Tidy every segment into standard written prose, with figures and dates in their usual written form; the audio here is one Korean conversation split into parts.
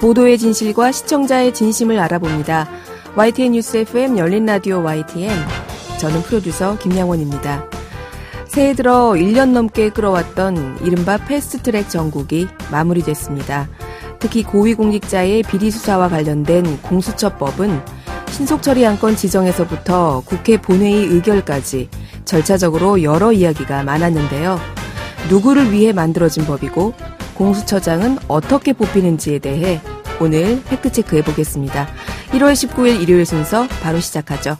보도의 진실과 시청자의 진심을 알아봅니다. YTN 뉴스 FM 열린 라디오 YTN. 저는 프로듀서 김양원입니다. 새해 들어 1년 넘게 끌어왔던 이른바 패스트트랙 정국이 마무리됐습니다. 특히 고위공직자의 비리 수사와 관련된 공수처법은 신속처리 안건 지정에서부터 국회 본회의 의결까지 절차적으로 여러 이야기가 많았는데요. 누구를 위해 만들어진 법이고 공수처장은 어떻게 뽑히는지에 대해 오늘 팩트체크해 보겠습니다. 1월 19일 일요일 순서 바로 시작하죠.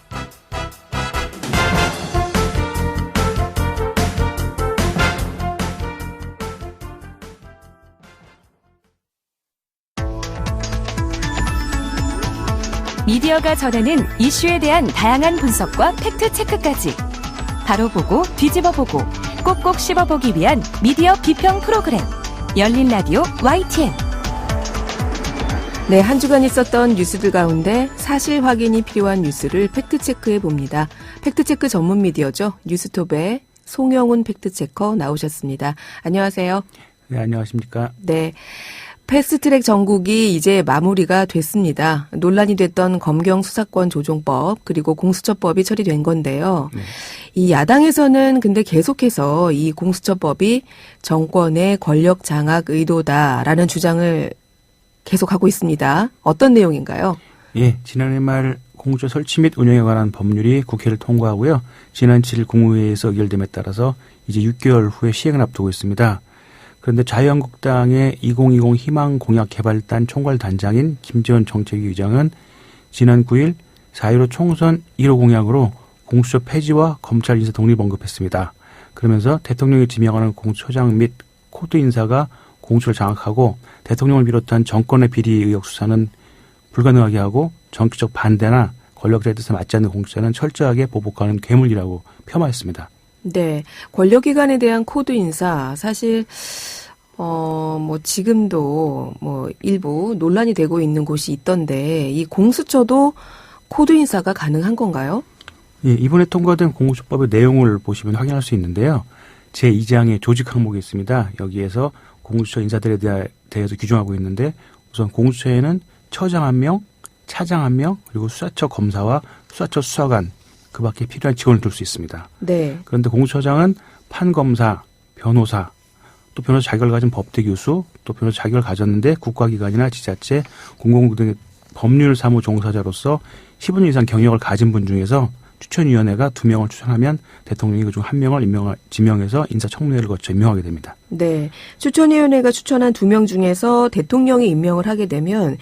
미디어가 전하는 이슈에 대한 다양한 분석과 팩트체크까지 바로 보고 뒤집어 보고 꼭꼭 씹어보기 위한 미디어 비평 프로그램 열린 라디오 YTN. 네, 한 주간 있었던 뉴스들 가운데 사실 확인이 필요한 뉴스를 팩트체크해 봅니다. 팩트체크 전문 미디어죠. 뉴스톱의 송영훈 팩트체커 나오셨습니다. 안녕하세요. 네, 안녕하십니까. 네. 패스트트랙 정국이 이제 마무리가 됐습니다. 논란이 됐던 검경 수사권 조정법 그리고 공수처법이 처리된 건데요. 네. 이 야당에서는 근데 계속해서 이 공수처법이 정권의 권력 장악 의도다라는 주장을 계속하고 있습니다. 어떤 내용인가요? 예, 지난해 말 공수처 설치 및 운영에 관한 법률이 국회를 통과하고요. 지난 7일 국무회의에서 의결됨에 따라서 이제 6개월 후에 시행을 앞두고 있습니다. 그런데 자유한국당의 2020 희망공약개발단 총괄단장인 김재원 정책위 의장은 지난 9일 4.15 총선 1호 공약으로 공수처 폐지와 검찰 인사 독립 언급했습니다. 그러면서 대통령이 지명하는 공수처장 및 코드 인사가 공수처를 장악하고 대통령을 비롯한 정권의 비리 의혹 수사는 불가능하게 하고 정치적 반대나 권력자의 뜻에 맞지 않는 공수처는 철저하게 보복하는 괴물이라고 폄하했습니다. 네. 권력기관에 대한 코드 인사, 사실, 지금도 일부 논란이 되고 있는 곳이 있던데, 이 공수처도 코드 인사가 가능한 건가요? 예, 이번에 통과된 공수처법의 내용을 보시면 확인할 수 있는데요. 제2장에 조직 항목이 있습니다. 여기에서 공수처 인사들에 대해서 규정하고 있는데, 우선 공수처에는 처장 1명, 차장 1명, 그리고 수사처 검사와 수사처 수사관, 그 밖에 필요한 지원을 둘 수 있습니다. 네. 그런데 공수처장은 판검사, 변호사, 또 변호사 자격을 가진 법대 교수, 또 변호사 자격을 가졌는데 국가기관이나 지자체, 공공부 등의 법률 사무 종사자로서 10년 이상 경력을 가진 분 중에서 추천위원회가 2명을 추천하면 대통령이 그중 1명을 지명해서 인사청문회를 거쳐 임명하게 됩니다. 네. 추천위원회가 추천한 2명 중에서 대통령이 임명을 하게 되면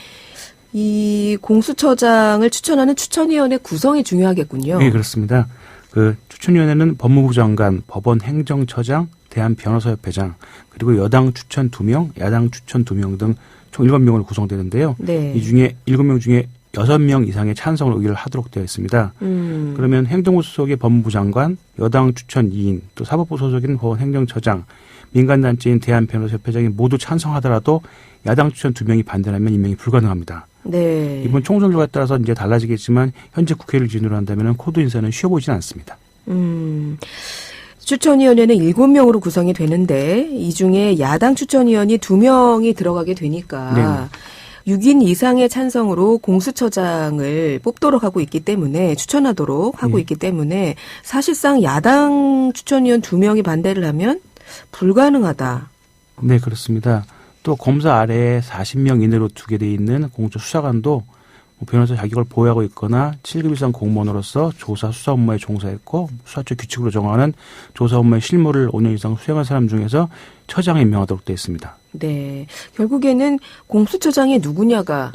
이 공수처장을 추천하는 추천위원회 구성이 중요하겠군요. 네, 그렇습니다. 그 추천위원회는 법무부 장관, 법원 행정처장, 대한변호사협회장, 그리고 여당 추천 2명, 야당 추천 2명 등 총 7명으로 구성되는데요. 네. 이 중에 7명 중에 6명 이상의 찬성을 의결을 하도록 되어 있습니다. 그러면 행정부 소속의 법무부 장관, 여당 추천 2인, 또 사법부 소속인 법원 행정처장, 민간단체인 대한변호사협회장이 모두 찬성하더라도 야당 추천 2명이 반대하면 임명이 불가능합니다. 네. 이번 총선 결과에 따라서 이제 달라지겠지만 현재 국회를 기준으로 한다면 코드 인사는 쉬워 보이지는 않습니다. 추천위원회는 7명으로 구성이 되는데 이 중에 야당 추천위원이 2명이 들어가게 되니까 네. 6인 이상의 찬성으로 공수처장을 뽑도록 하고 있기 때문에 추천하도록 하고 있기 때문에 사실상 야당 추천위원 2명이 반대를 하면 불가능하다. 네, 그렇습니다. 또 검사 아래에 40명 이내로 두게 돼 있는 공수처 수사관도 변호사 자격을 보유하고 있거나 7급 이상 공무원으로서 조사 수사 업무에 종사했고 수사처 규칙으로 정하는 조사 업무의 실무를 5년 이상 수행한 사람 중에서 처장에 임명하도록 되어 있습니다. 네, 결국에는 공수처장이 누구냐가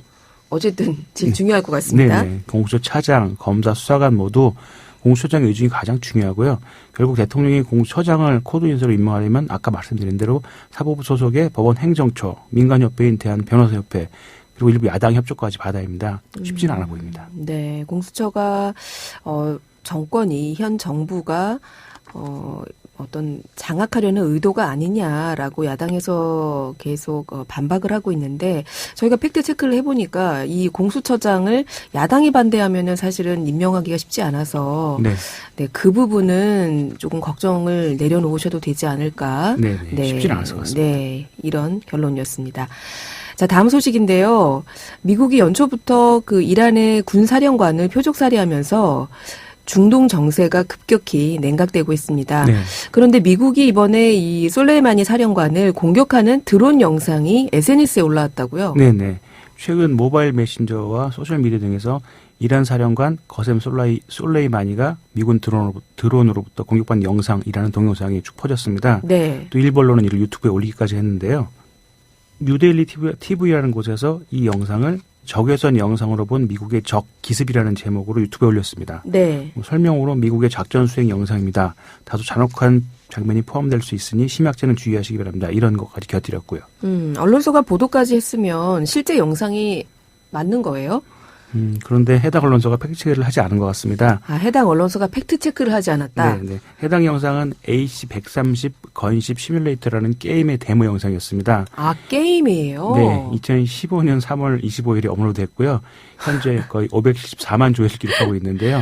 어쨌든 제일 중요할 것 같습니다. 네, 공수처 차장, 검사, 수사관 모두 공수처장의 의중이 가장 중요하고요. 결국 대통령이 공수처장을 코드 인사로 임명하려면 아까 말씀드린 대로 사법부 소속의 법원 행정처, 민간협회인 대한변호사협회, 그리고 일부 야당 협조까지 받아야 합니다. 쉽지는 않아 보입니다. 네, 공수처가 정권이 현 정부가 어떤 장악하려는 의도가 아니냐라고 야당에서 계속 반박을 하고 있는데 저희가 팩트 체크를 해보니까 이 공수처장을 야당이 반대하면은 사실은 임명하기가 쉽지 않아서 네, 그 부분은 조금 걱정을 내려놓으셔도 되지 않을까. 네, 쉽지는 않을 것 같습니다. 네, 이런 결론이었습니다. 자, 다음 소식인데요. 미국이 연초부터 그 이란의 군 사령관을 표적살이하면서 중동 정세가 급격히 냉각되고 있습니다. 네. 그런데 미국이 이번에 이 솔레이마니 사령관을 공격하는 드론 영상이 SNS에 올라왔다고요? 네네. 최근 모바일 메신저와 소셜미디어 등에서 이란 사령관 거셈 솔레이마니가 미군 드론으로부터 공격받는 영상이라는 동영상이 쭉 퍼졌습니다. 네. 또 일부 언론은 이를 유튜브에 올리기까지 했는데요. 뉴델리 TV라는 곳에서 이 영상을 적외선 영상으로 본 미국의 적 기습이라는 제목으로 유튜브에 올렸습니다. 네. 설명으로 미국의 작전 수행 영상입니다. 다소 잔혹한 장면이 포함될 수 있으니 심약죄는 주의하시기 바랍니다. 이런 것까지 곁들였고요. 언론사가 보도까지 했으면 실제 영상이 맞는 거예요? 그런데 해당 언론사가 팩트체크를 하지 않은 것 같습니다. 아, 해당 언론사가 팩트체크를 하지 않았다? 네. 해당 영상은 AC-130 건십 시뮬레이터라는 게임의 데모 영상이었습니다. 아, 게임이에요? 네. 2015년 3월 25일에 업로드됐고요. 현재 거의 574만 조회를 기록하고 있는데요.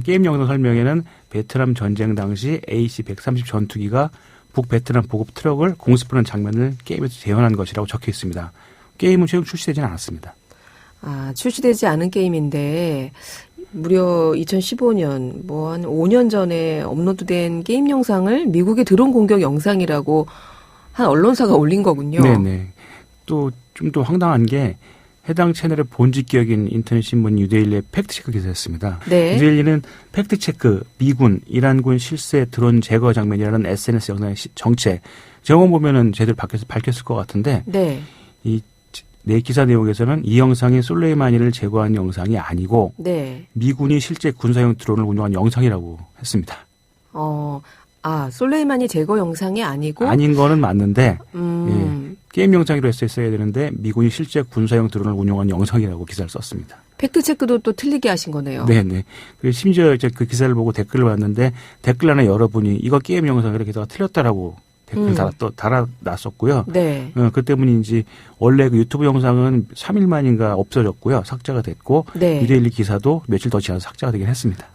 게임 영상 설명에는 베트남 전쟁 당시 AC-130 전투기가 북베트남 보급 트럭을 공습하는 장면을 게임에서 재현한 것이라고 적혀 있습니다. 게임은 최근 출시되지는 않았습니다. 아, 출시되지 않은 게임인데 무려 2015년 한 5년 전에 업로드된 게임 영상을 미국의 드론 공격 영상이라고 한 언론사가 올린 거군요. 네네. 또 좀 더 황당한 게 해당 채널의 본직 기업인 인터넷 신문 뉴데일리의 팩트체크 기사였습니다. 네. 뉴데일리는 팩트체크 미군 이란군 실세 드론 제거 장면이라는 SNS 영상의 정체 제목 보면은 제대로 밝혔을 것 같은데 네. 내 기사 내용에서는 이 영상이 솔레이마니를 제거한 영상이 아니고 네. 미군이 실제 군사용 드론을 운용한 영상이라고 했습니다. 솔레이마니 제거 영상이 아니고 아닌 거는 맞는데 게임 영상으로 했어야 되는데 미군이 실제 군사용 드론을 운용한 영상이라고 기사를 썼습니다. 팩트체크도 또 틀리게 하신 거네요. 네네. 그리고 심지어 이제 그 기사를 보고 댓글을 봤는데 댓글 안에 여러분이 이거 게임 영상이라 게다가 틀렸다라고 댓글 달아놨었고요. 네. 그 때문인지 원래 그 유튜브 영상은 3일 만인가 없어졌고요. 삭제가 됐고 네. 뉴데일리 기사도 며칠 더 지나서 삭제가 되긴 했습니다.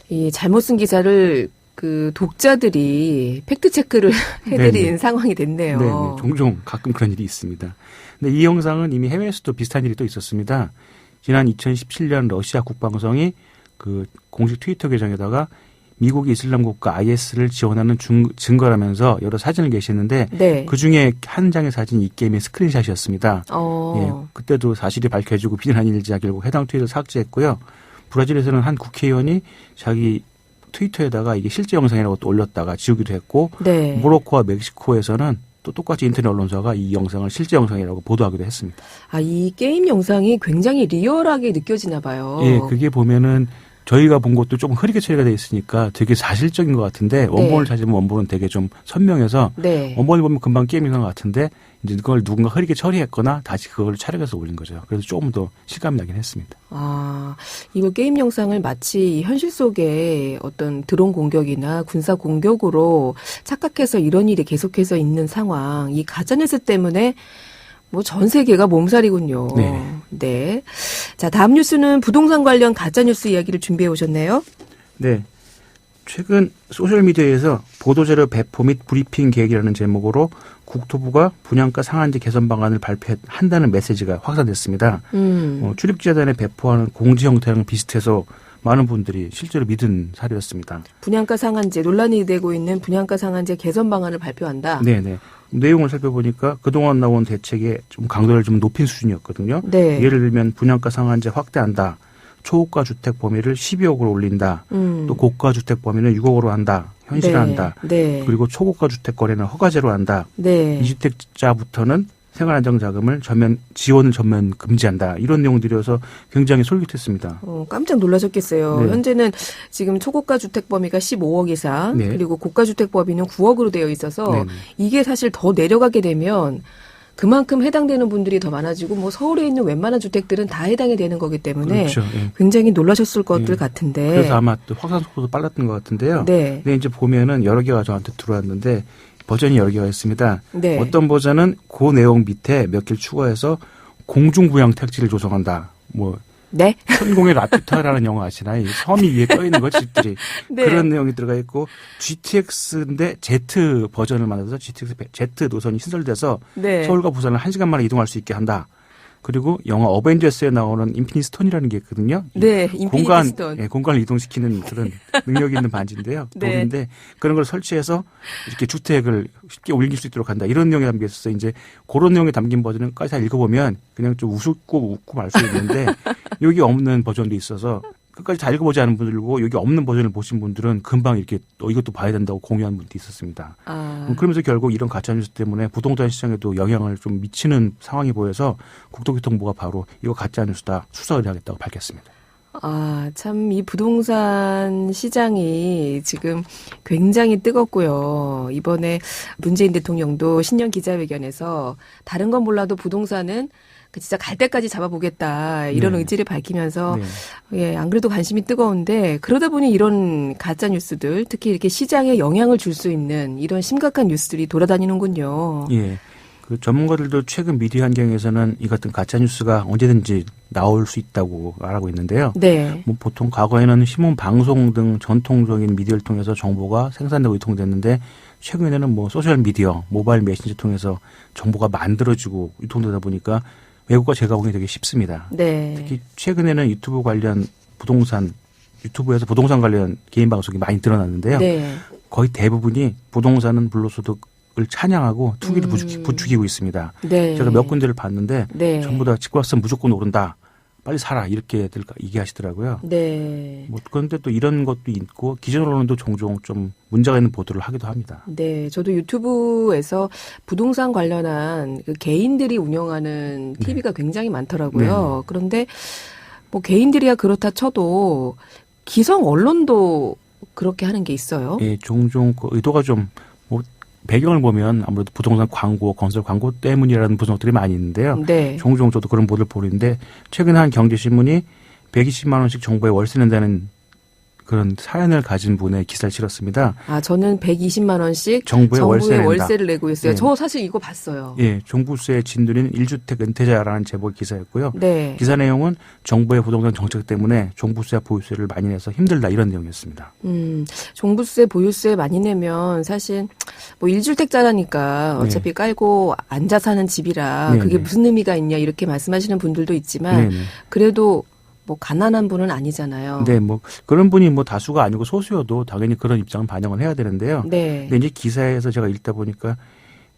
이 잘못 쓴 기사를 그 독자들이 팩트 체크를 해드린 네네. 상황이 됐네요. 네네. 종종 가끔 그런 일이 있습니다. 근데 이 영상은 이미 해외에서도 비슷한 일이 또 있었습니다. 지난 2017년 러시아 국방성이 그 공식 트위터 계정에다가 미국이 이슬람 국가 IS를 지원하는 증거라면서 여러 사진을 게시했는데 네. 그중에 한 장의 사진이 이 게임의 스크린샷이었습니다. 예, 그때도 사실이 밝혀지고 비난한 일이자 결국 해당 트윗을 삭제했고요. 브라질에서는 한 국회의원이 자기 트위터에다가 이게 실제 영상이라고 또 올렸다가 지우기도 했고 네. 모로코와 멕시코에서는 또 똑같이 인터넷 언론사가 이 영상을 실제 영상이라고 보도하기도 했습니다. 이 게임 영상이 굉장히 리얼하게 느껴지나 봐요. 예, 그게 보면은 저희가 본 것도 조금 흐리게 처리가 돼 있으니까 되게 사실적인 것 같은데 원본을 찾으면 원본은 되게 좀 선명해서 네. 원본을 보면 금방 게임인 것 같은데 이제 그걸 누군가 흐리게 처리했거나 다시 그걸 촬영해서 올린 거죠. 그래서 조금 더 실감이 나긴 했습니다. 이거 게임 영상을 마치 현실 속의 어떤 드론 공격이나 군사 공격으로 착각해서 이런 일이 계속해서 있는 상황, 이 가짜뉴스 때문에 전 세계가 몸살이군요. 네. 자, 다음 뉴스는 부동산 관련 가짜뉴스 이야기를 준비해 오셨네요. 네. 최근 소셜미디어에서 보도자료 배포 및 브리핑 계획이라는 제목으로 국토부가 분양가 상한제 개선 방안을 발표한다는 메시지가 확산됐습니다. 출입기자단에 배포하는 공지 형태랑 비슷해서 많은 분들이 실제로 믿은 사례였습니다. 분양가 상한제, 논란이 되고 있는 분양가 상한제 개선 방안을 발표한다. 네네. 내용을 살펴보니까 그동안 나온 대책의 좀 강도를 좀 높인 수준이었거든요. 네. 예를 들면 분양가 상한제 확대한다. 초고가 주택 범위를 12억으로 올린다. 또 고가 주택 범위는 6억으로 한다. 현실화한다. 네. 그리고 초고가 주택 거래는 허가제로 한다. 네. 이주택자부터는 생활안정자금을 지원을 전면 금지한다. 이런 내용들이어서 굉장히 솔깃했습니다. 깜짝 놀라셨겠어요. 네. 현재는 지금 초고가 주택 범위가 15억 이상, 네. 그리고 고가 주택 범위는 9억으로 되어 있어서 네네. 이게 사실 더 내려가게 되면 그만큼 해당되는 분들이 더 많아지고 서울에 있는 웬만한 주택들은 다 해당이 되는 거기 때문에 그렇죠. 예. 굉장히 놀라셨을 것들 같은데. 그래서 아마 또 확산 속도도 빨랐던 것 같은데요. 네. 근데 이제 보면은 여러 개가 저한테 들어왔는데 버전이 여러 개가 있습니다. 네. 어떤 버전은 그 내용 밑에 몇 개를 추가해서 공중부양 택지를 조성한다. 네. 천공의 라퓨타라는 영화 아시나요? 이 섬이 위에 떠 있는 거 집들이. 네. 그런 내용이 들어가 있고 GTX인데 Z 버전을 만들어서 GTX Z 노선이 신설돼서 네. 서울과 부산을 1시간 만에 이동할 수 있게 한다. 그리고 영화 어벤져스에 나오는 인피니티 스톤이라는 게 있거든요. 네, 인피니티 스톤. 예, 공간을 이동시키는 그런 능력이 있는 반지인데요. 네. 돌인데 그런 걸 설치해서 이렇게 주택을 쉽게 옮길 수 있도록 한다. 이런 내용이 담겨 있어서 이제 그런 내용이 담긴 버전은까지 다 읽어보면 그냥 좀 웃고 말 수 있는데 여기 없는 버전도 있어서 끝까지 다 읽어보지 않은 분들고 여기 없는 버전을 보신 분들은 금방 이렇게 이것도 봐야 된다고 공유한 분도 있었습니다. 그러면서 결국 이런 가짜뉴스 때문에 부동산 시장에도 영향을 좀 미치는 상황이 보여서 국토교통부가 바로 이거 가짜뉴스다 수사를 하겠다고 밝혔습니다. 참, 이 부동산 시장이 지금 굉장히 뜨겁고요. 이번에 문재인 대통령도 신년 기자회견에서 다른 건 몰라도 부동산은 진짜 갈 때까지 잡아보겠다 이런 네. 의지를 밝히면서 네. 예, 안 그래도 관심이 뜨거운데 그러다 보니 이런 가짜 뉴스들 특히 이렇게 시장에 영향을 줄 수 있는 이런 심각한 뉴스들이 돌아다니는군요. 예. 그 전문가들도 최근 미디어 환경에서는 이 같은 가짜 뉴스가 언제든지 나올 수 있다고 말하고 있는데요. 네. 뭐 보통 과거에는 신문, 방송 등 전통적인 미디어를 통해서 정보가 생산되고 유통됐는데 최근에는 뭐 소셜 미디어, 모바일 메신저 통해서 정보가 만들어지고 유통되다 보니까 외국과 제가공이 되게 쉽습니다. 네. 특히 최근에는 유튜브 관련 유튜브에서 부동산 관련 개인 방송이 많이 늘어났는데요. 네. 거의 대부분이 부동산은 불로소득을 찬양하고 투기를 부추기고 있습니다. 네. 제가 몇 군데를 봤는데 네. 전부 다 집값은 무조건 오른다. 빨리 사라 이렇게 얘기하시더라고요. 네. 뭐 그런데 또 이런 것도 있고 기존 언론도 종종 좀 문제가 있는 보도를 하기도 합니다. 네, 저도 유튜브에서 부동산 관련한 그 개인들이 운영하는 TV가 굉장히 많더라고요. 네. 그런데 뭐 개인들이야 그렇다 쳐도 기성 언론도 그렇게 하는 게 있어요. 예, 종종 그 의도가 좀 뭐 배경을 보면 아무래도 부동산 광고, 건설 광고 때문이라는 분석들이 많이 있는데요. 네. 종종 저도 그런 보도를 보는데 최근에 한 경제신문이 120만 원씩 정부에 월세 낸다는 그런 사연을 가진 분의 기사를 실었습니다. 저는 120만 원씩 정부에 월세를 내고 있어요. 네. 저 사실 이거 봤어요. 예, 종부세 진들인 1주택 은퇴자라는 제목의 기사였고요. 네. 기사 내용은 정부의 부동산 정책 때문에 종부세와 보유세를 많이 내서 힘들다 이런 내용이었습니다. 종부세, 보유세 많이 내면 사실 뭐 1주택자라니까 어차피 깔고 앉아 사는 집이라 네, 그게 네. 무슨 의미가 있냐 이렇게 말씀하시는 분들도 있지만 네네. 그래도 뭐 가난한 분은 아니잖아요. 네, 뭐 그런 분이 뭐 다수가 아니고 소수여도 당연히 그런 입장은 반영을 해야 되는데요. 네. 근데 이제 기사에서 제가 읽다 보니까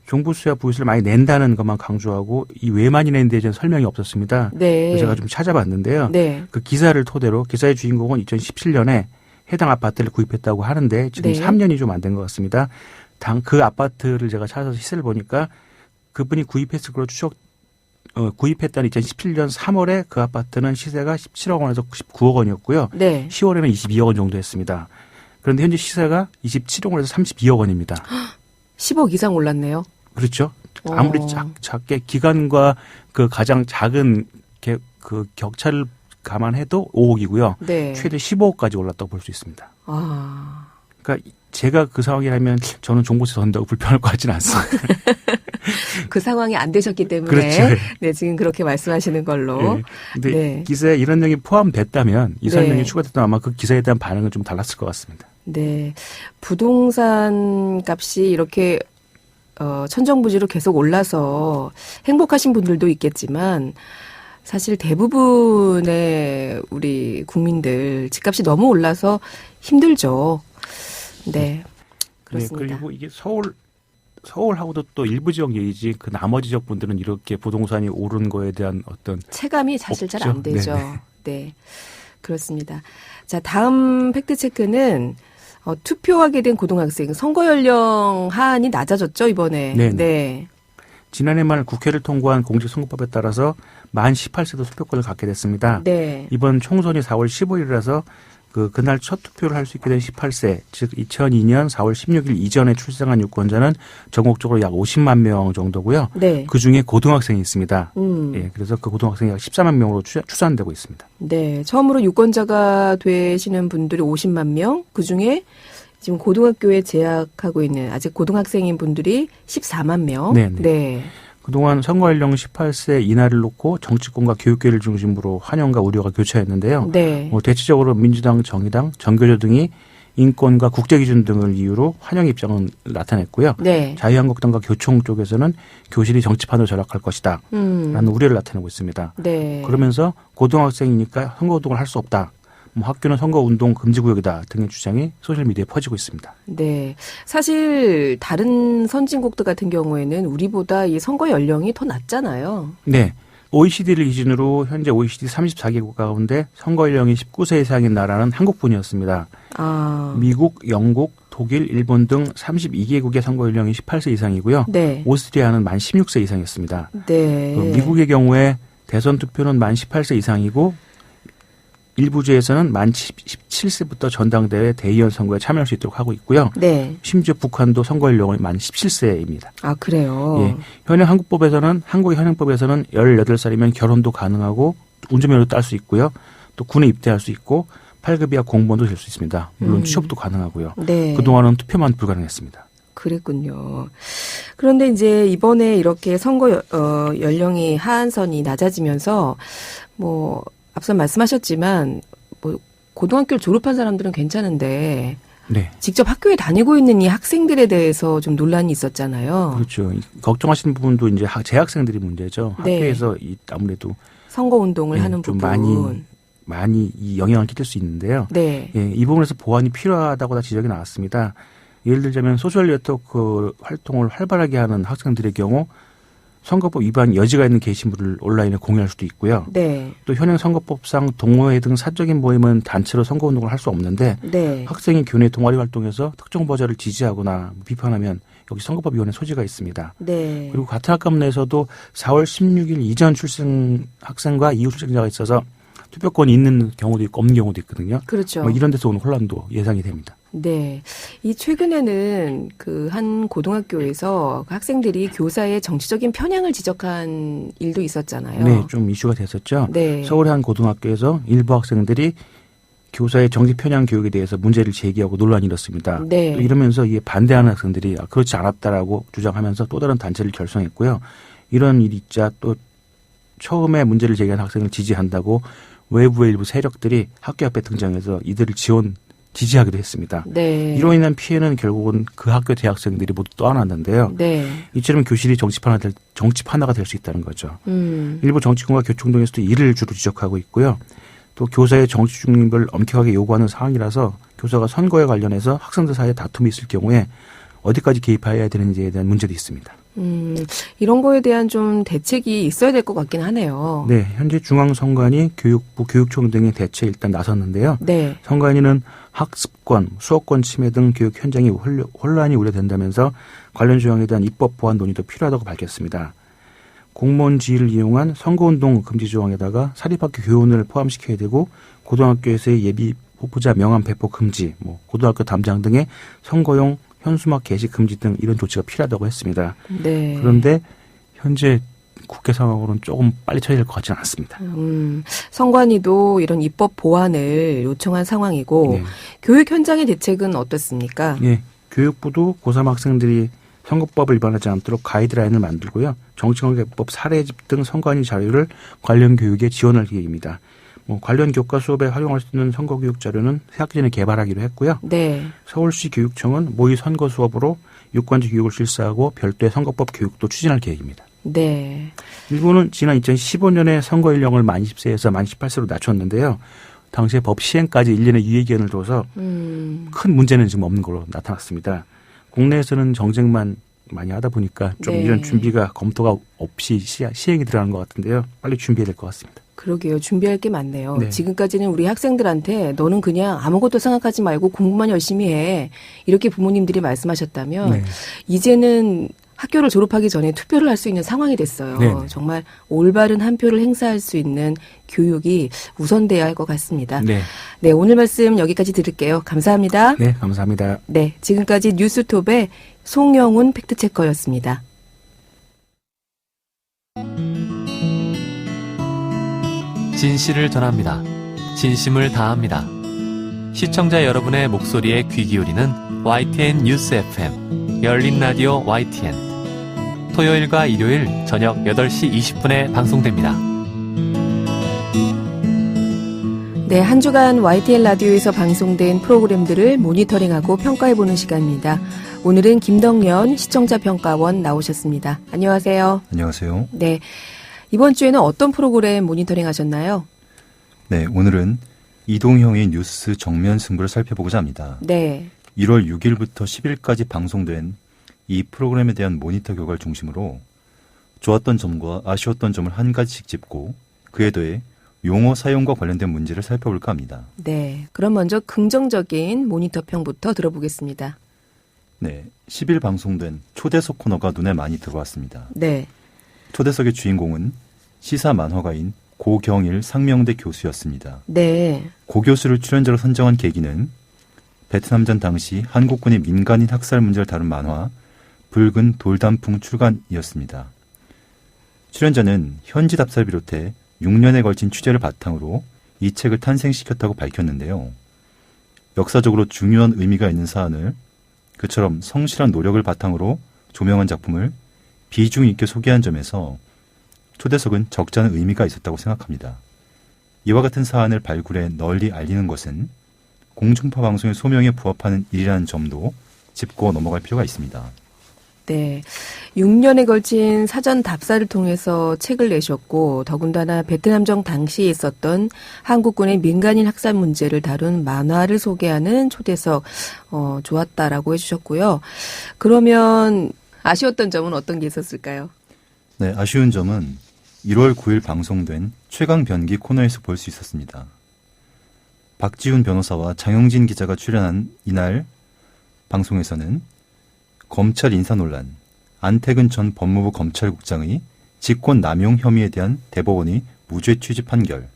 종부세와 보유세를 많이 낸다는 것만 강조하고 이 왜 많이 낸는데 대한 설명이 없었습니다. 네. 그래서 제가 좀 찾아봤는데요. 네. 그 기사를 토대로 기사의 주인공은 2017년에 해당 아파트를 구입했다고 하는데 지금 네. 3년이 좀 안 된 것 같습니다. 그 아파트를 제가 찾아서 시세를 보니까 그분이 구입했을 걸로 구입했다는 2017년 3월에 그 아파트는 시세가 17억 원에서 19억 원이었고요. 네. 10월에는 22억 원 정도 했습니다. 그런데 현재 시세가 27억 원에서 32억 원입니다. 10억 이상 올랐네요. 그렇죠. 아무리 작게 기간과 그 가장 작은 그 격차를 감안해도 5억이고요. 네. 최대 15억까지 올랐다고 볼 수 있습니다. 그러니까 제가 그 상황이라면 저는 종부세 더 낸다고 불편할 것 같지는 않습니다. 그 상황이 안 되셨기 때문에 그렇죠. 네, 지금 그렇게 말씀하시는 걸로. 네. 근데 네. 기사에 이런 내용이 포함됐다면 이 설명이 네. 추가됐다면 아마 그 기사에 대한 반응은 좀 달랐을 것 같습니다. 네. 부동산 값이 이렇게 천정부지로 계속 올라서 행복하신 분들도 있겠지만 사실 대부분의 우리 국민들 집값이 너무 올라서 힘들죠. 네. 그렇습니다. 네, 그리고 이게 서울하고도 또 일부 지역 얘기지 그 나머지 지역 분들은 이렇게 부동산이 오른 거에 대한 어떤 체감이 사실 잘 안 없죠. 되죠. 네네. 네. 그렇습니다. 자, 다음 팩트체크는 투표하게 된 고등학생 선거 연령 하한이 낮아졌죠, 이번에. 네네. 네. 지난해 말 국회를 통과한 공직선거법에 따라서 만 18세도 투표권을 갖게 됐습니다. 네. 이번 총선이 4월 15일이라서 그날 첫 투표를 할 수 있게 된 18세, 즉 2002년 4월 16일 이전에 출생한 유권자는 전국적으로 약 50만 명 정도고요. 네. 그중에 고등학생이 있습니다. 예, 그래서 그 고등학생이 약 14만 명으로 추산되고 있습니다. 네. 처음으로 유권자가 되시는 분들이 50만 명, 그중에 지금 고등학교에 재학하고 있는 아직 고등학생인 분들이 14만 명. 네네. 네. 그동안 선거 연령 18세 이하를 놓고 정치권과 교육계를 중심으로 환영과 우려가 교차했는데요. 네. 대체적으로 민주당, 정의당, 정교조 등이 인권과 국제기준 등을 이유로 환영 입장을 나타냈고요. 네. 자유한국당과 교총 쪽에서는 교실이 정치판으로 전락할 것이다 라는 우려를 나타내고 있습니다. 네. 그러면서 고등학생이니까 선거운동을 할 수 없다. 학교는 선거운동 금지구역이다 등의 주장이 소셜미디어에 퍼지고 있습니다. 네. 사실 다른 선진국들 같은 경우에는 우리보다 이 선거 연령이 더 낮잖아요. 네. OECD를 기준으로 현재 OECD 34개국 가운데 선거 연령이 19세 이상인 나라는 한국뿐이었습니다. 아. 미국, 영국, 독일, 일본 등 32개국의 선거 연령이 18세 이상이고요. 네. 오스트리아는 만 16세 이상이었습니다. 네. 미국의 경우에 대선 투표는 만 18세 이상이고 일부 주에서는 만 17세부터 전당대회 대의원 선거에 참여할 수 있도록 하고 있고요. 네. 심지어 북한도 선거 연령이 만 17세입니다. 아, 그래요? 예. 현행 한국의 현행법에서는 18살이면 결혼도 가능하고 운전면허도 딸 수 있고요. 또 군에 입대할 수 있고 8급 이하 공무원도 될 수 있습니다. 물론 취업도 가능하고요. 네. 그동안은 투표만 불가능했습니다. 그랬군요. 그런데 이제 이번에 이렇게 선거 연령이 하한선이 낮아지면서 앞서 말씀하셨지만 고등학교를 졸업한 사람들은 괜찮은데 네. 직접 학교에 다니고 있는 이 학생들에 대해서 좀 논란이 있었잖아요. 그렇죠. 걱정하시는 부분도 이제 재학생들이 문제죠. 네. 학교에서 아무래도 선거 운동을 네, 하는 좀 부분. 많이 이 영향을 끼칠 수 있는데요. 네. 예, 이 부분에서 보완이 필요하다고 다 지적이 나왔습니다. 예를 들자면 소셜 네트워크 활동을 활발하게 하는 학생들의 경우 선거법 위반 여지가 있는 게시물을 온라인에 공유할 수도 있고요. 네. 또 현행 선거법상 동호회 등 사적인 모임은 단체로 선거운동을 할 수 없는데 네. 학생이 교내 동아리 활동에서 특정 버저를 지지하거나 비판하면 여기 선거법 위반의 소지가 있습니다. 네. 그리고 같은 학급 내에서도 4월 16일 이전 출생 학생과 이후 출생자가 있어서 투표권이 있는 경우도 있고 없는 경우도 있거든요. 그렇죠. 이런 데서 오는 혼란도 예상이 됩니다. 네. 이 최근에는 그 한 고등학교에서 학생들이 교사의 정치적인 편향을 지적한 일도 있었잖아요. 네, 좀 이슈가 됐었죠. 네. 서울의 한 고등학교에서 일부 학생들이 교사의 정치 편향 교육에 대해서 문제를 제기하고 논란이 일었습니다. 네. 또 이러면서 이에 반대하는 학생들이 그렇지 않았다라고 주장하면서 또 다른 단체를 결성했고요. 이런 일이 있자 또 처음에 문제를 제기한 학생을 지지한다고 외부의 일부 세력들이 학교 앞에 등장해서 이들을 지지하기도 했습니다. 네. 이로 인한 피해는 결국은 그 학교 대학생들이 모두 떠안았는데요. 네. 이처럼 교실이 정치판화가 될 수 있다는 거죠. 일부 정치권과 교총 등에서도 이를 주로 지적하고 있고요. 또 교사의 정치 중립을 엄격하게 요구하는 상황이라서 교사가 선거에 관련해서 학생들 사이에 다툼이 있을 경우에 어디까지 개입해야 되는지에 대한 문제도 있습니다. 이런 거에 대한 좀 대책이 있어야 될 것 같긴 하네요. 네, 현재 중앙선관위, 교육부, 교육청 등의 대책에 일단 나섰는데요. 네. 선관위는 학습권, 수업권 침해 등 교육 현장이 혼란이 우려된다면서 관련 조항에 대한 입법 보완 논의도 필요하다고 밝혔습니다. 공무원 지위를 이용한 선거운동 금지 조항에다가 사립학교 교원을 포함시켜야 되고 고등학교에서의 예비 후보자 명함 배포 금지, 고등학교 담장 등의 선거용 현수막 게시 금지 등 이런 조치가 필요하다고 했습니다. 네. 그런데 현재 국회 상황으로는 조금 빨리 처리될 것 같지는 않습니다. 선관위도 이런 입법 보완을 요청한 상황이고 네. 교육 현장의 대책은 어떻습니까? 네, 교육부도 고3 학생들이 선거법을 위반하지 않도록 가이드라인을 만들고요. 정치관계법 사례집 등 선관위 자료를 관련 교육에 지원할 계획입니다. 관련 교과 수업에 활용할 수 있는 선거교육 자료는 새학기 전에 개발하기로 했고요. 네. 서울시 교육청은 모의 선거 수업으로 유권자 교육을 실시하고 별도의 선거법 교육도 추진할 계획입니다. 네. 일본은 지난 2015년에 선거 연령을 만 20세에서 만 18세로 낮췄는데요. 당시에 법 시행까지 1년의 유예기간을 둬서 큰 문제는 지금 없는 걸로 나타났습니다. 국내에서는 정쟁만 많이 하다 보니까 좀 네. 이런 준비가 검토가 없이 시행이 들어가는 것 같은데요. 빨리 준비해야 될 것 같습니다. 그러게요. 준비할 게 많네요. 네. 지금까지는 우리 학생들한테 너는 그냥 아무것도 생각하지 말고 공부만 열심히 해. 이렇게 부모님들이 말씀하셨다면 네. 이제는 학교를 졸업하기 전에 투표를 할 수 있는 상황이 됐어요. 네네. 정말 올바른 한 표를 행사할 수 있는 교육이 우선돼야 할 것 같습니다. 네. 네, 오늘 말씀 여기까지 들을게요. 감사합니다. 네, 감사합니다. 네, 지금까지 뉴스톱의 송영훈 팩트체커였습니다. 진실을 전합니다. 진심을 다합니다. 시청자 여러분의 목소리에 귀 기울이는 YTN 뉴스 FM, 열린 라디오 YTN. 토요일과 일요일 저녁 8시 20분에 방송됩니다. 네, 한 주간 YTN 라디오에서 방송된 프로그램들을 모니터링하고 평가해보는 시간입니다. 오늘은 김덕연 시청자평가원 나오셨습니다. 안녕하세요. 안녕하세요. 네, 이번 주에는 어떤 프로그램 모니터링 하셨나요? 네, 오늘은 이동형의 뉴스 정면 승부를 살펴보고자 합니다. 네. 1월 6일부터 10일까지 방송된 이 프로그램에 대한 모니터 결과를 중심으로 좋았던 점과 아쉬웠던 점을 한 가지씩 짚고 그에 더해 용어 사용과 관련된 문제를 살펴볼까 합니다. 네, 그럼 먼저 긍정적인 모니터평부터 들어보겠습니다. 네, 10일 방송된 초대석 코너가 눈에 많이 들어왔습니다. 네. 초대석의 주인공은 시사 만화가인 고경일 상명대 교수였습니다. 네. 고 교수를 출연자로 선정한 계기는 베트남전 당시 한국군의 민간인 학살 문제를 다룬 만화 붉은 돌단풍 출간이었습니다. 출연자는 현지 답사를 비롯해 6년에 걸친 취재를 바탕으로 이 책을 탄생시켰다고 밝혔는데요. 역사적으로 중요한 의미가 있는 사안을 그처럼 성실한 노력을 바탕으로 조명한 작품을 비중 있게 소개한 점에서 초대석은 적지 않은 의미가 있었다고 생각합니다. 이와 같은 사안을 발굴해 널리 알리는 것은 공중파 방송의 소명에 부합하는 일이라는 점도 짚고 넘어갈 필요가 있습니다. 네. 6년에 걸친 사전 답사를 통해서 책을 내셨고 더군다나 베트남전 당시에 있었던 한국군의 민간인 학살 문제를 다룬 만화를 소개하는 초대석 좋았다라고 해주셨고요. 그러면 아쉬웠던 점은 어떤 게 있었을까요? 네, 아쉬운 점은 1월 9일 방송된 최강 변기 코너에서 볼 수 있었습니다. 박지훈 변호사와 장영진 기자가 출연한 이날 방송에서는 검찰 인사 논란, 안태근 전 법무부 검찰국장의 직권 남용 혐의에 대한 대법원의 무죄 취지 판결,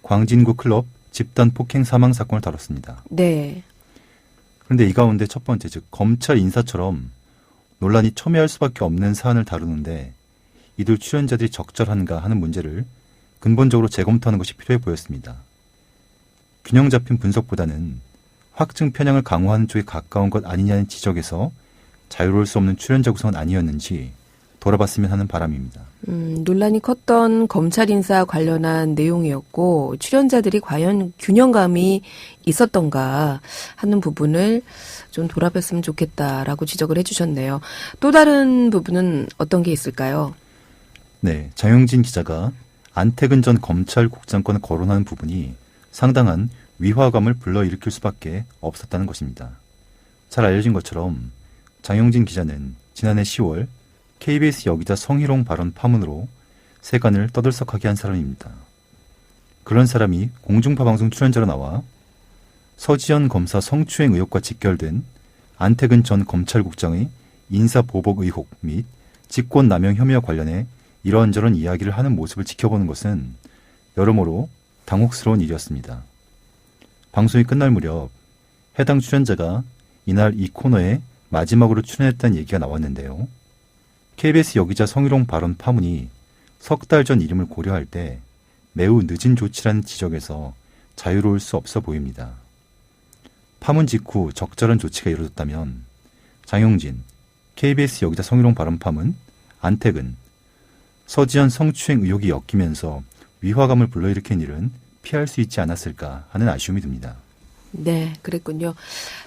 광진구 클럽 집단 폭행 사망 사건을 다뤘습니다. 네. 그런데 이 가운데 첫 번째, 즉 검찰 인사처럼 논란이 첨예할 수밖에 없는 사안을 다루는데 이들 출연자들이 적절한가 하는 문제를 근본적으로 재검토하는 것이 필요해 보였습니다. 균형 잡힌 분석보다는 확증 편향을 강화하는 쪽에 가까운 것 아니냐는 지적에서 자유로울 수 없는 출연자 구성은 아니었는지 돌아봤으면 하는 바람입니다. 논란이 컸던 검찰 인사 관련한 내용이었고 출연자들이 과연 균형감이 있었던가 하는 부분을 좀 돌아봤으면 좋겠다라고 지적을 해주셨네요. 또 다른 부분은 어떤 게 있을까요? 네, 장영진 기자가 안태근 전 검찰국장권을 거론하는 부분이 상당한 위화감을 불러일으킬 수밖에 없었다는 것입니다. 잘 알려진 것처럼 장영진 기자는 지난해 10월 KBS 여기자 성희롱 발언 파문으로 세간을 떠들썩하게 한 사람입니다. 그런 사람이 공중파 방송 출연자로 나와 서지현 검사 성추행 의혹과 직결된 안태근 전 검찰국장의 인사보복 의혹 및 직권남용 혐의와 관련해 이런저런 이야기를 하는 모습을 지켜보는 것은 여러모로 당혹스러운 일이었습니다. 방송이 끝날 무렵 해당 출연자가 이날 이 코너에 마지막으로 출연했다는 얘기가 나왔는데요. KBS 여기자 성희롱 발언 파문이 석 달 전 이름을 고려할 때 매우 늦은 조치라는 지적에서 자유로울 수 없어 보입니다. 파문 직후 적절한 조치가 이루어졌다면 장영진, KBS 여기자 성희롱 발언 파문, 안태근, 서지현 성추행 의혹이 엮이면서 위화감을 불러일으킨 일은 피할 수 있지 않았을까 하는 아쉬움이 듭니다. 네, 그랬군요.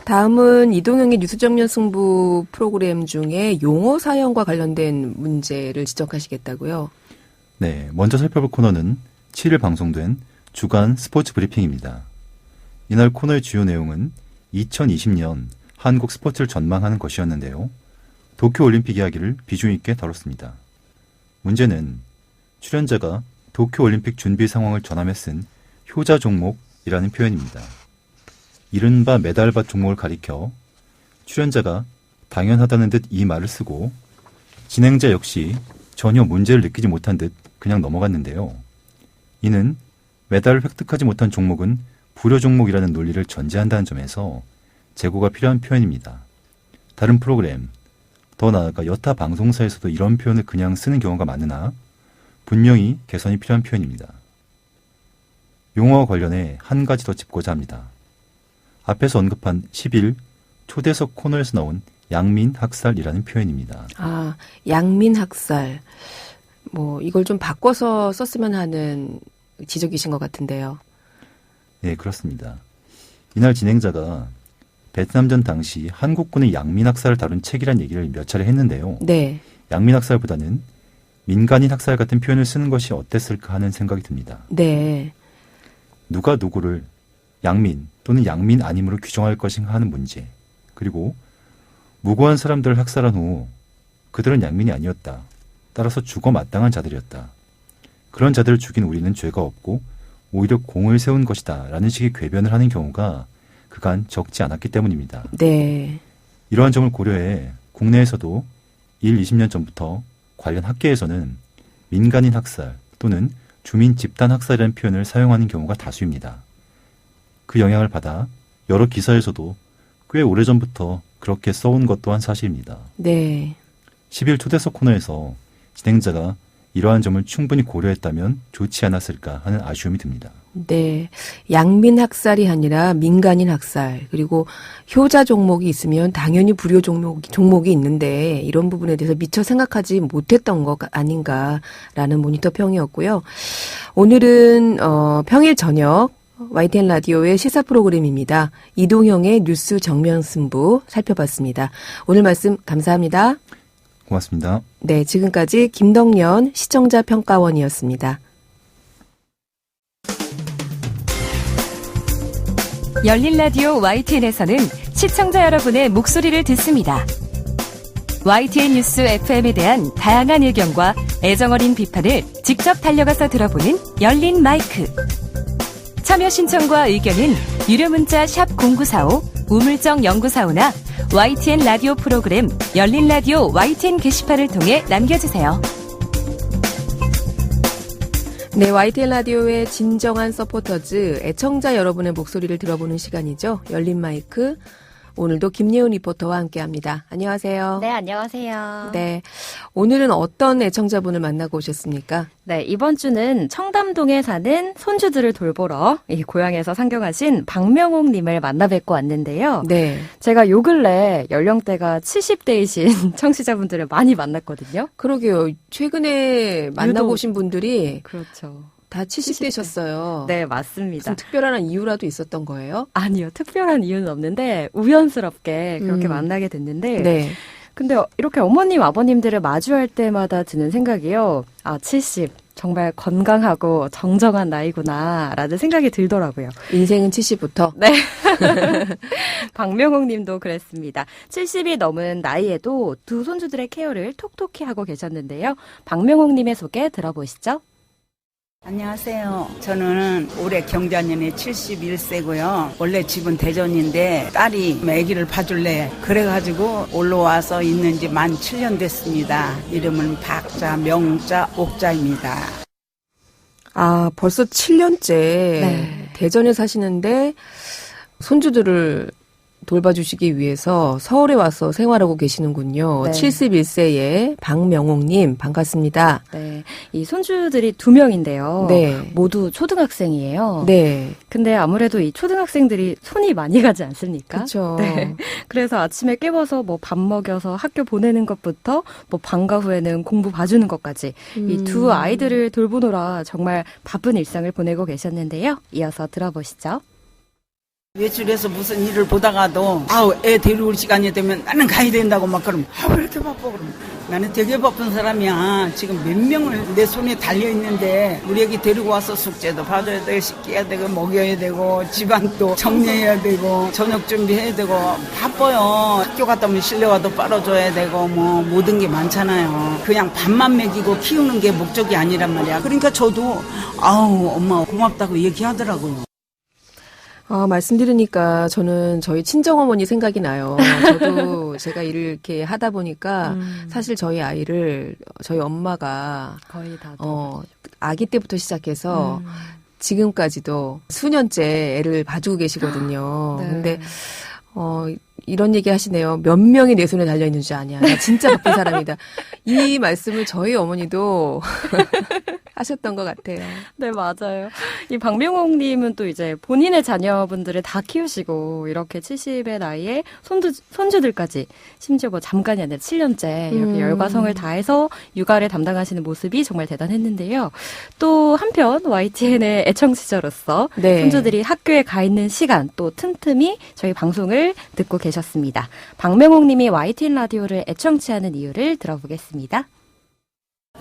다음은 이동형의 뉴스 정면 승부 프로그램 중에 용어 사용과 관련된 문제를 지적하시겠다고요? 네, 먼저 살펴볼 코너는 7일 방송된 주간 스포츠 브리핑입니다. 이날 코너의 주요 내용은 2020년 한국 스포츠를 전망하는 것이었는데요. 도쿄올림픽 이야기를 비중 있게 다뤘습니다. 문제는 출연자가 도쿄올림픽 준비 상황을 전함에 쓴 효자 종목이라는 표현입니다. 이른바 메달밭 종목을 가리켜 출연자가 당연하다는 듯 이 말을 쓰고 진행자 역시 전혀 문제를 느끼지 못한 듯 그냥 넘어갔는데요. 이는 메달을 획득하지 못한 종목은 불효 종목이라는 논리를 전제한다는 점에서 재고가 필요한 표현입니다. 다른 프로그램, 더 나아가 여타 방송사에서도 이런 표현을 그냥 쓰는 경우가 많으나 분명히 개선이 필요한 표현입니다. 용어와 관련해 한 가지 더 짚고자 합니다. 앞에서 언급한 10일 초대석 코너에서 나온 양민학살이라는 표현입니다. 아, 양민학살. 이걸 좀 바꿔서 썼으면 하는 지적이신 것 같은데요. 네, 그렇습니다. 이날 진행자가 베트남전 당시 한국군의 양민학살을 다룬 책이란 얘기를 몇 차례 했는데요. 네. 양민학살보다는 민간인 학살 같은 표현을 쓰는 것이 어땠을까 하는 생각이 듭니다. 네. 누가 누구를 양민 또는 양민 아님으로 규정할 것인가 하는 문제, 그리고 무고한 사람들을 학살한 후 그들은 양민이 아니었다. 따라서 죽어 마땅한 자들이었다. 그런 자들을 죽인 우리는 죄가 없고 오히려 공을 세운 것이다 라는 식의 궤변을 하는 경우가 그간 적지 않았기 때문입니다. 네. 이러한 점을 고려해 국내에서도 20년 전부터 관련 학계에서는 민간인 학살 또는 주민 집단 학살이라는 표현을 사용하는 경우가 다수입니다. 그 영향을 받아 여러 기사에서도 꽤 오래전부터 그렇게 써온 것 또한 사실입니다. 네. 10일 초대석 코너에서 진행자가 이러한 점을 충분히 고려했다면 좋지 않았을까 하는 아쉬움이 듭니다. 네. 양민 학살이 아니라 민간인 학살, 그리고 효자 종목이 있으면 당연히 불효 종목이 있는데 이런 부분에 대해서 미처 생각하지 못했던 것 아닌가라는 모니터 평이었고요. 오늘은 평일 저녁 YTN 라디오의 시사 프로그램입니다. 이동형의 뉴스 정면 승부 살펴봤습니다. 오늘 말씀 감사합니다. 고맙습니다. 네, 지금까지 김덕년 시청자 평가원이었습니다. 열린 라디오 YTN에서는 시청자 여러분의 목소리를 듣습니다. YTN 뉴스 FM에 대한 다양한 의견과 애정어린 비판을 직접 달려가서 들어보는 열린 마이크. 참여 신청과 의견은 유료 문자 샵 0945, 우물정 0945나 YTN 라디오 프로그램 열린 라디오 YTN 게시판을 통해 남겨주세요. 네, YTN 라디오의 진정한 서포터즈, 애청자 여러분의 목소리를 들어보는 시간이죠. 열린 마이크. 오늘도 김예훈 리포터와 함께합니다. 안녕하세요. 네, 안녕하세요. 네, 오늘은 어떤 애청자분을 만나고 오셨습니까? 네, 이번 주는 청담동에 사는 손주들을 돌보러 이 고향에서 상경하신 박명옥 님을 만나 뵙고 왔는데요. 네. 제가 요 근래 연령대가 70대이신 청취자분들을 많이 만났거든요. 그러게요. 최근에 만나고 유독- 오신 분들이 그렇죠. 다 70대셨어요. 네, 맞습니다. 무슨 특별한 이유라도 있었던 거예요? 아니요, 특별한 이유는 없는데 우연스럽게 그렇게 만나게 됐는데 네. 근데 이렇게 어머님, 아버님들을 마주할 때마다 드는 생각이요. 70. 정말 건강하고 정정한 나이구나 라는 생각이 들더라고요. 인생은 70부터. 네. 박명옥 님도 그랬습니다. 70이 넘은 나이에도 두 손주들의 케어를 톡톡히 하고 계셨는데요. 박명옥 님의 소개 들어보시죠. 안녕하세요. 저는 올해 경자년에 71세고요. 원래 집은 대전인데 딸이 아기를 봐줄래 그래가지고 올라와서 있는 지 만 7년 됐습니다. 이름은 박자, 명자, 옥자입니다. 아, 벌써 7년째 네. 대전에 사시는데 손주들을 돌봐주시기 위해서 서울에 와서 생활하고 계시는군요. 네. 71세의 박명옥님 반갑습니다. 네. 이 손주들이 2명인데요. 네. 모두 초등학생이에요. 네. 근데 아무래도 이 초등학생들이 손이 많이 가지 않습니까? 그렇죠. 네. 그래서 아침에 깨워서 뭐 밥 먹여서 학교 보내는 것부터 뭐 방과 후에는 공부 봐주는 것까지 이 두 아이들을 돌보느라 정말 바쁜 일상을 보내고 계셨는데요. 이어서 들어보시죠. 외출해서 무슨 일을 보다가도 애 데려올 시간이 되면 나는 가야 된다고 막 그러면 왜 이렇게 바빠 그러면 나는 되게 바쁜 사람이야. 지금 몇 명을 내 손에 달려있는데 우리 애기 데리고 와서 숙제도 봐줘야 되고 씻겨야 되고 먹여야 되고 집안도 정리해야 되고 저녁 준비해야 되고 바빠요. 학교 갔다 오면 실내화도 빨아줘야 되고 뭐 모든 게 많잖아요. 그냥 밥만 먹이고 키우는 게 목적이 아니란 말이야. 그러니까 저도 엄마 고맙다고 얘기하더라고요. 말씀 들으니까 저는 저희 친정어머니 생각이 나요. 저도 제가 일을 이렇게 하다 보니까 사실 저희 아이를 저희 엄마가 거의 다 아기 때부터 시작해서 지금까지도 수년째 애를 봐주고 계시거든요. 네. 근데 이런 얘기 하시네요. 몇 명이 내 손에 달려있는 줄 아냐. 나 진짜 바쁜 사람이다. 이 말씀을 저희 어머니도 하셨던 것 같아요. 네, 맞아요. 이 박명옥님은 또 이제 본인의 자녀분들을 다 키우시고 이렇게 70의 나이에 손주들까지 심지어 뭐 잠깐이 아니라 7년째 이렇게 열과 성을 다해서 육아를 담당하시는 모습이 정말 대단했는데요. 또 한편 YTN의 애청자로서 네. 손주들이 학교에 가 있는 시간 또 틈틈이 저희 방송을 듣고 계셨습니다. 박명옥님이 YTN 라디오를 애청취하는 이유를 들어보겠습니다.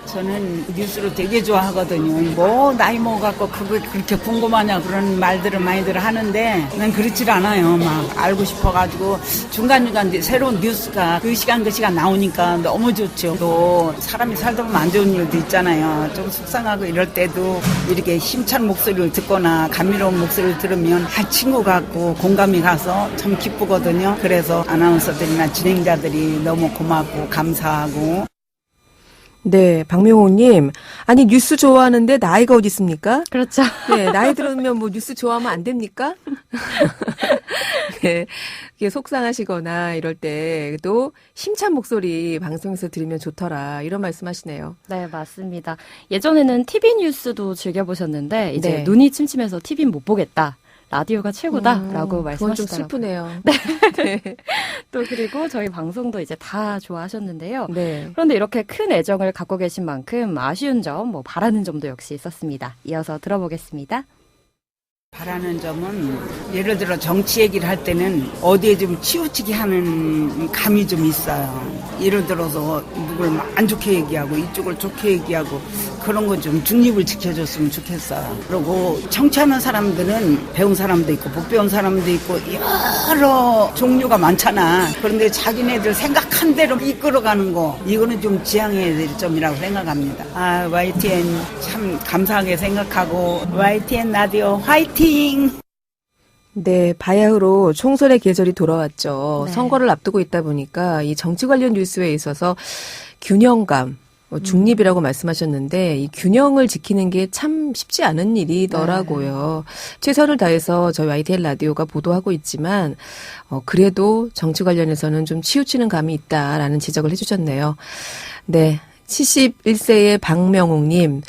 저는 뉴스를 되게 좋아하거든요. 뭐 나이 먹어갖고 그거 그렇게 궁금하냐 그런 말들을 많이들 하는데 난 그렇질 않아요. 막 알고 싶어가지고 중간중간 새로운 뉴스가 그 시간 나오니까 너무 좋죠. 또 사람이 살다 보면 안 좋은 일도 있잖아요. 좀 속상하고 이럴 때도 이렇게 힘찬 목소리를 듣거나 감미로운 목소리를 들으면 친구 같고 공감이 가서 참 기쁘거든요. 그래서 아나운서들이나 진행자들이 너무 고맙고 감사하고. 네, 박명호님. 아니, 뉴스 좋아하는데 나이가 어디 있습니까? 그렇죠. 네, 나이 들으면 뭐 뉴스 좋아하면 안 됩니까? 네, 이게 속상하시거나 이럴 때도 힘찬 목소리 방송에서 들으면 좋더라. 이런 말씀 하시네요. 네, 맞습니다. 예전에는 TV 뉴스도 즐겨보셨는데 이제 네. 눈이 침침해서 TV는 못 보겠다. 라디오가 최고다라고 그건 좀 말씀하시더라고요. 슬프네요. 네. 또 그리고 저희 방송도 이제 다 좋아하셨는데요. 네. 그런데 이렇게 큰 애정을 갖고 계신 만큼 아쉬운 점, 뭐 바라는 점도 역시 있었습니다. 이어서 들어보겠습니다. 바라는 점은 예를 들어 정치 얘기를 할 때는 어디에 좀 치우치게 하는 감이 좀 있어요. 예를 들어서 누굴 안 좋게 얘기하고 이쪽을 좋게 얘기하고 그런 거 좀 중립을 지켜줬으면 좋겠어요. 그리고 청취하는 사람들은 배운 사람도 있고 못 배운 사람도 있고 여러 종류가 많잖아. 그런데 자기네들 생각한 대로 이끌어가는 거 이거는 좀 지향해야 될 점이라고 생각합니다. YTN 참 감사하게 생각하고 YTN 라디오 화이팅! 네, 바야흐로 총선의 계절이 돌아왔죠. 네. 선거를 앞두고 있다 보니까 이 정치 관련 뉴스에 있어서 균형감, 중립이라고 말씀하셨는데 이 균형을 지키는 게 참 쉽지 않은 일이더라고요. 최선을 다해서 저희 YTN 라디오가 보도하고 있지만 그래도 정치 관련해서는 좀 치우치는 감이 있다라는 지적을 해주셨네요. 네, 71세의 박명옥님.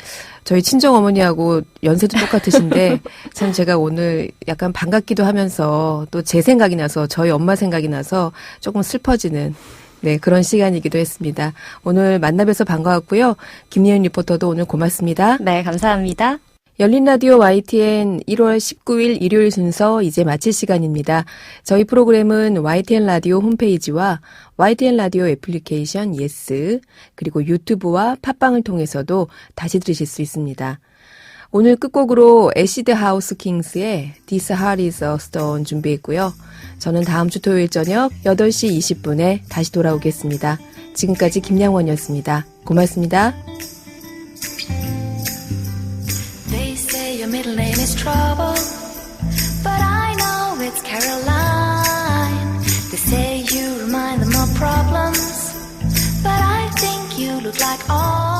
저희 친정어머니하고 연세도 똑같으신데 참 제가 오늘 약간 반갑기도 하면서 또 제 생각이 나서 저희 엄마 생각이 나서 조금 슬퍼지는 네, 그런 시간이기도 했습니다. 오늘 만나뵈서 반가웠고요. 김예은 리포터도 오늘 고맙습니다. 네, 감사합니다. 열린 라디오 YTN 1월 19일 일요일 순서 이제 마칠 시간입니다. 저희 프로그램은 YTN 라디오 홈페이지와 YTN 라디오 애플리케이션 예스 그리고 유튜브와 팟빵을 통해서도 다시 들으실 수 있습니다. 오늘 끝곡으로 애시드 하우스 킹스의 This Heart is a Stone 준비했고요. 저는 다음 주 토요일 저녁 8시 20분에 다시 돌아오겠습니다. 지금까지 김양원이었습니다. 고맙습니다. Your middle name is Trouble, but I know it's Caroline. They say you remind them of problems, but I think you look like all